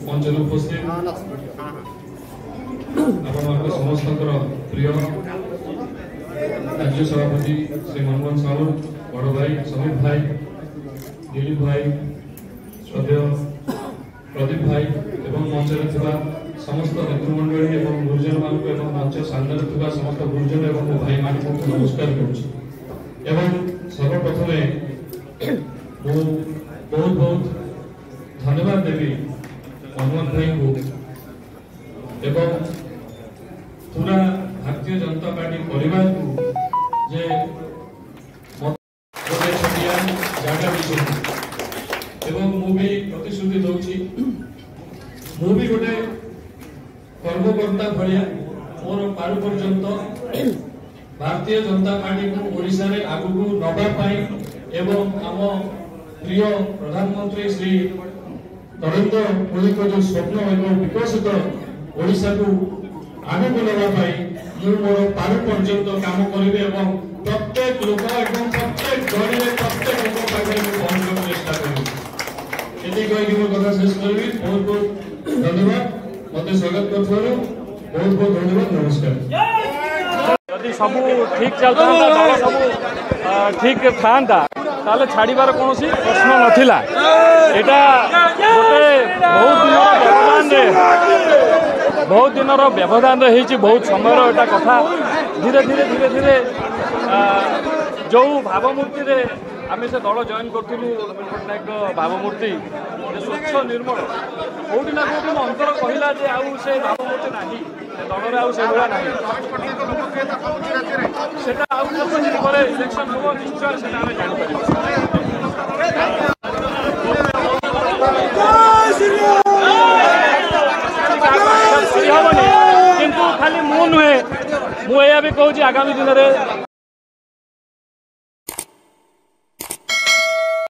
मंचर उपस्थित समस्त प्रिय राज्य सभापति श्री मनमोहन साहू बड़ भाई समीर भाई दिलीप भाई श्रद्धेय प्रदीप भाई एवं मंचर समस्त नेतृमंडली एवं गुरुजन मान मंच सामने समस्त गुरुजन एवं भाई मान नमस्कार करुँ सर्वप्रथम बहुत बहुत धन्यवाद देवी मनमोहन भाई को एवं पूरा भारतीय जनता पार्टी परिवार को जे छटिया जगह एवं मुझे प्रतिश्रुति दूसरी मुझे गोटे कर्मकर्ता भाया मोर पारु पर्यंत भारतीय जनता पार्टी को ओडिशा रे आगु नवाई एवं आम प्रिय प्रधानमंत्री श्री नरेंद्र मोदी को जो स्वप्न एवं विकसित ओडिशा को आगु नवाई मोर पारु पर्यंत काम करेंगे एवं प्रत्येक लोक एवं प्रत्येक गली में प्रत्येक लोक पाखे पहुंचने चेष्टा करेंगे कही मोर कथा शेष करी बहुत बहुत धन्यवाद मत स्वागत कर बहुत बहुत धन्यवाद नमस्कार यदि सब ठीक चलता दल सब ठीक था ताले छाड़बार कौन प्रश्न नाला यहाँ गोटे बहुत दिन व्यवधान बहुत समय कथा धीरे धीरे धीरे धीरे जो भावमूर्ति आम से दल जॉइन करूँ नवीन पट्टनायक भावमूर्ति स्वच्छ निर्मल कौटी ना कौटी मो अंतर कहला जे आउ से भावमूर्ति ना दल से भाया ना इलेक्शन हम निश्चय से जानपारे किंतु खाली मु नुहे मुझे भी कहूँ आगामी दिन में